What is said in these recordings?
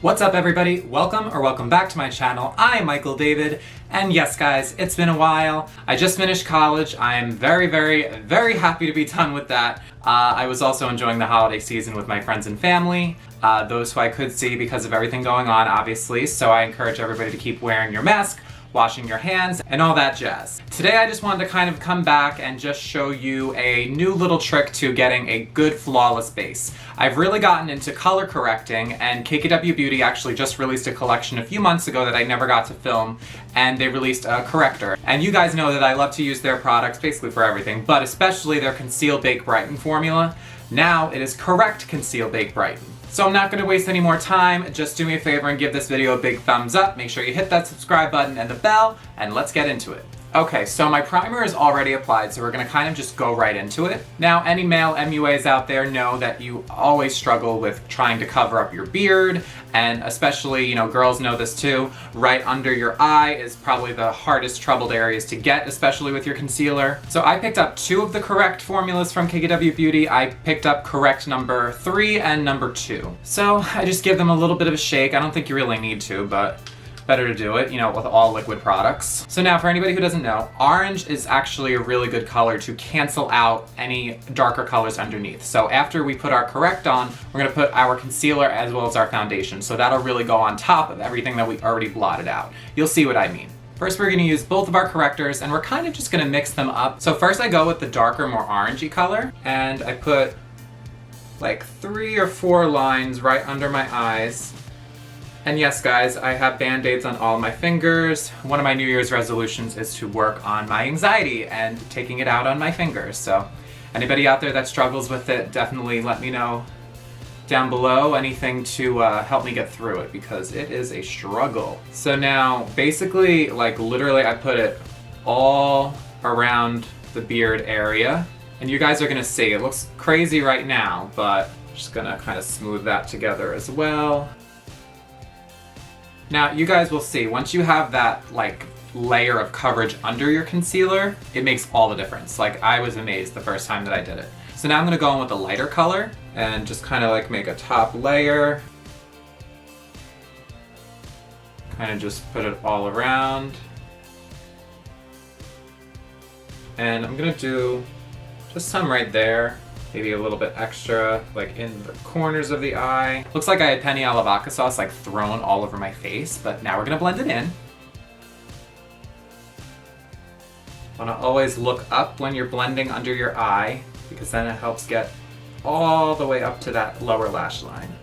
What's up everybody? Welcome back to my channel. I'm Michael David, and yes guys, it's been a while. I just finished college. I'm very happy to be done with that. I was also enjoying the holiday season with my friends and family, those who I could see because of everything going on obviously, so I encourage everybody to keep wearing your mask, washing your hands, and all that jazz. Today I just wanted to kind of come back and just show you a new little trick to getting a good flawless base. I've really gotten into color correcting, and KKW Beauty actually just released a collection a few months ago that I never got to film, and they released a corrector. And you guys know that I love to use their products basically for everything, but especially their Conceal Bake Brighten formula. Now it is Correct Conceal Bake Brighten. So I'm not going to waste any more time, just do me a favor and give this video a big thumbs up, make sure you hit that subscribe button and the bell, and let's get into it. Okay, so my primer is already applied, so we're going to kind of just go right into it. Now, any male MUAs out there know that you always struggle with trying to cover up your beard, and especially, you know, girls know this too, right under your eye is probably the hardest troubled areas to get, especially with your concealer. So I picked up two of the Correct formulas from KKW Beauty. I picked up Correct number 3 and number 2. So I just give them a little bit of a shake. I don't think you really need to, but better to do it, you know, with all liquid products. So now for anybody who doesn't know, orange is actually a really good color to cancel out any darker colors underneath. So after we put our Correct on, we're gonna put our concealer as well as our foundation. So that'll really go on top of everything that we already blotted out. You'll see what I mean. First we're gonna use both of our correctors and we're kind of just gonna mix them up. So first I go with the darker, more orangey color, and I put like 3 or 4 lines right under my eyes. And yes guys, I have band-aids on all my fingers. One of my New Year's resolutions is to work on my anxiety and taking it out on my fingers. So anybody out there that struggles with it, definitely let me know down below anything to help me get through it, because it is a struggle. So now basically, like literally I put it all around the beard area. And you guys are gonna see, it looks crazy right now, but I'm just gonna kind of smooth that together as well. Now, you guys will see, once you have that like layer of coverage under your concealer, it makes all the difference. Like, I was amazed the first time that I did it. So now I'm gonna go in with a lighter color and just kind of like make a top layer. Kind of just put it all around. And I'm gonna do just some right there. Maybe a little bit extra, like in the corners of the eye. Looks like I had penne alla vodka sauce like thrown all over my face, but now we're gonna blend it in. Wanna always look up when you're blending under your eye, because then it helps get all the way up to that lower lash line.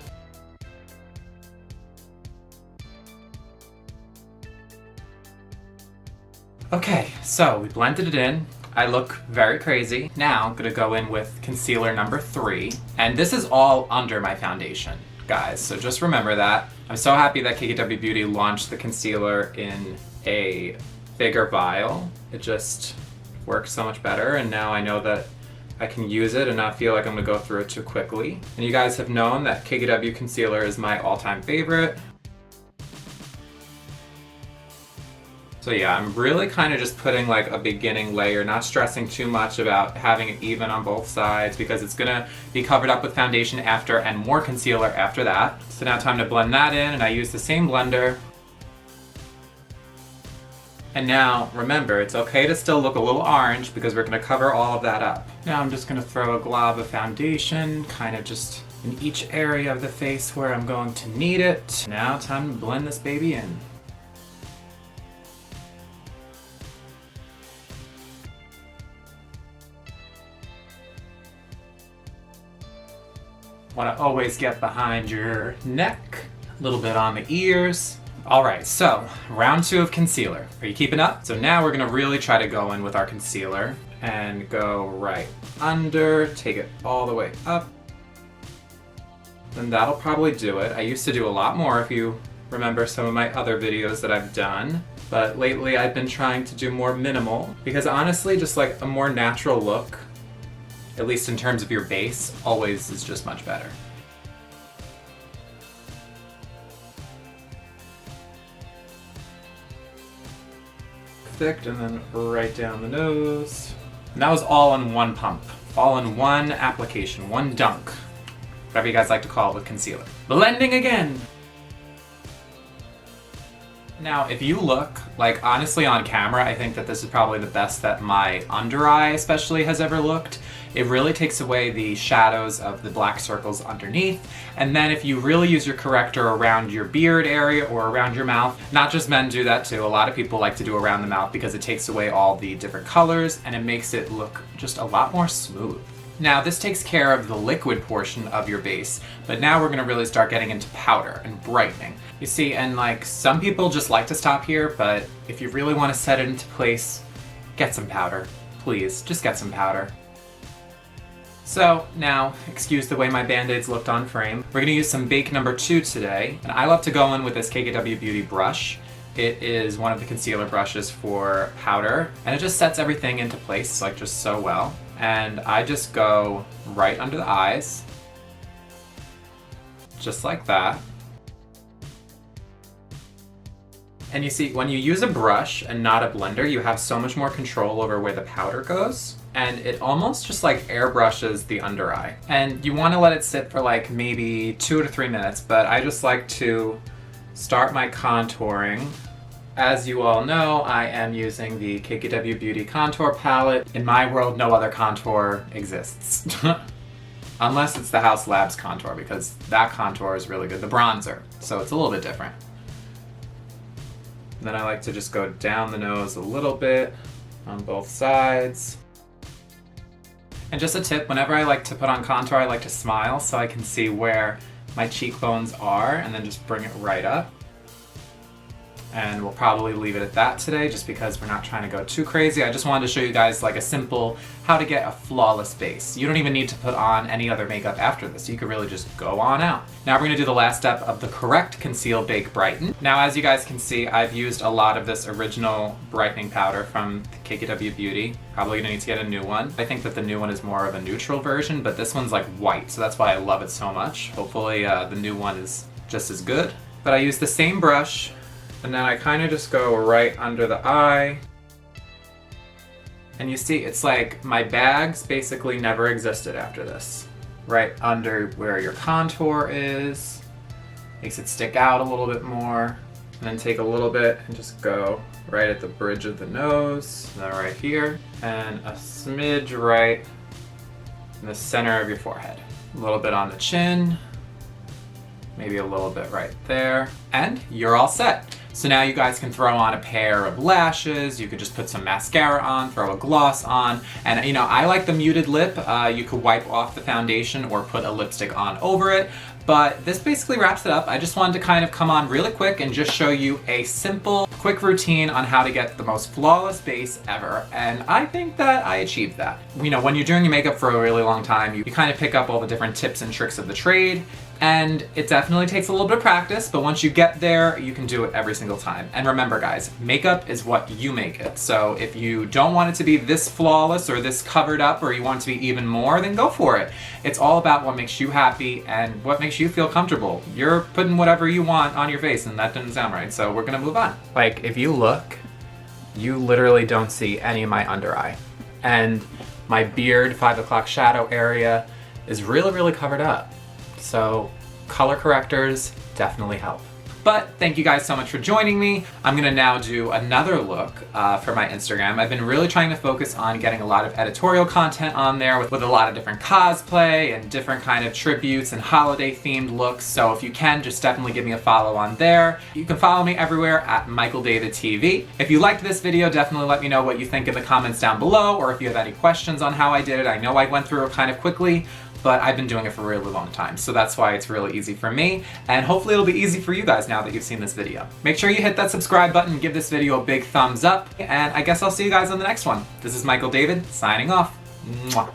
Okay, so we blended it in. I look very crazy. Now I'm gonna go in with concealer number 3, and this is all under my foundation, guys, so just remember that. I'm so happy that KKW Beauty launched the concealer in a bigger vial. It just works so much better, and now I know that I can use it and not feel like I'm gonna go through it too quickly. And you guys have known that KKW concealer is my all-time favorite. So yeah, I'm really kind of just putting like a beginning layer, not stressing too much about having it even on both sides, because it's gonna be covered up with foundation after and more concealer after that. So now time to blend that in, and I use the same blender. And now, remember, it's okay to still look a little orange because we're gonna cover all of that up. Now I'm just gonna throw a glob of foundation, kind of just in each area of the face where I'm going to need it. Now time to blend this baby in. Want to always get behind your neck, a little bit on the ears. All right, so round 2 of concealer. Are you keeping up? So now we're gonna really try to go in with our concealer and go right under, take it all the way up. And that'll probably do it. I used to do a lot more if you remember some of my other videos that I've done, but lately I've been trying to do more minimal, because honestly, just like a more natural look, at least in terms of your base, always is just much better. Perfect, and then right down the nose. And that was all in one pump, all in one application, one dunk. Whatever you guys like to call it with concealer. Blending again! Now, if you look, like honestly on camera, I think that this is probably the best that my under eye especially has ever looked. It really takes away the shadows of the black circles underneath. And then if you really use your corrector around your beard area or around your mouth, not just men do that too, a lot of people like to do around the mouth because it takes away all the different colors and it makes it look just a lot more smooth. Now this takes care of the liquid portion of your base, but now we're gonna really start getting into powder and brightening. You see, and like some people just like to stop here, but if you really wanna set it into place, get some powder. Please, just get some powder. So now, excuse the way my band-aids looked on frame. We're gonna use some Bake number 2 today, and I love to go in with this KKW Beauty brush. It is one of the concealer brushes for powder, and it just sets everything into place like just so well. And I just go right under the eyes, just like that. And you see, when you use a brush and not a blender, you have so much more control over where the powder goes. And it almost just like airbrushes the under eye. And you want to let it sit for like maybe 2 to 3 minutes, but I just like to start my contouring. As you all know, I am using the KKW Beauty Contour Palette. In my world, no other contour exists. Unless it's the House Labs contour, because that contour is really good. The bronzer, so it's a little bit different. Then I like to just go down the nose a little bit on both sides. And just a tip, whenever I like to put on contour, I like to smile so I can see where my cheekbones are and then just bring it right up. And we'll probably leave it at that today just because we're not trying to go too crazy. I just wanted to show you guys like a simple how to get a flawless base. You don't even need to put on any other makeup after this. You could really just go on out. Now we're gonna do the last step of the correct Conceal, Bake, Brighten. Now as you guys can see, I've used a lot of this original brightening powder from KKW Beauty. Probably gonna need to get a new one. I think that the new one is more of a neutral version, but this one's like white, so that's why I love it so much. Hopefully the new one is just as good. But I use the same brush, and then I kind of just go right under the eye. And you see, it's like my bags basically never existed after this. Right under where your contour is. Makes it stick out a little bit more. And then take a little bit and just go right at the bridge of the nose. And then right here. And a smidge right in the center of your forehead. A little bit on the chin. Maybe a little bit right there. And you're all set. So now you guys can throw on a pair of lashes, you could just put some mascara on, throw a gloss on, and you know, I like the muted lip. You could wipe off the foundation or put a lipstick on over it, but this basically wraps it up. I just wanted to kind of come on really quick and just show you a simple, quick routine on how to get the most flawless base ever, and I think that I achieved that. You know, when you're doing your makeup for a really long time, you kind of pick up all the different tips and tricks of the trade, and it definitely takes a little bit of practice, but once you get there, you can do it every single time. And remember guys, makeup is what you make it. So if you don't want it to be this flawless or this covered up, or you want it to be even more, then go for it. It's all about what makes you happy and what makes you feel comfortable. You're putting whatever you want on your face, and that didn't sound right, so we're gonna move on. Like, if you look, you literally don't see any of my under eye. And my beard, 5 o'clock shadow area is really, really covered up. So color correctors definitely help. But thank you guys so much for joining me. I'm gonna now do another look for my Instagram. I've been really trying to focus on getting a lot of editorial content on there with a lot of different cosplay and different kind of tributes and holiday themed looks. So if you can, just definitely give me a follow on there. You can follow me everywhere at MichaelDavidTV. If you liked this video, definitely let me know what you think in the comments down below, or if you have any questions on how I did it. I know I went through it kind of quickly, but I've been doing it for a really long time, so that's why it's really easy for me, and hopefully it'll be easy for you guys now that you've seen this video. Make sure you hit that subscribe button, give this video a big thumbs up, and I guess I'll see you guys on the next one. This is Michael David, signing off. Mwah.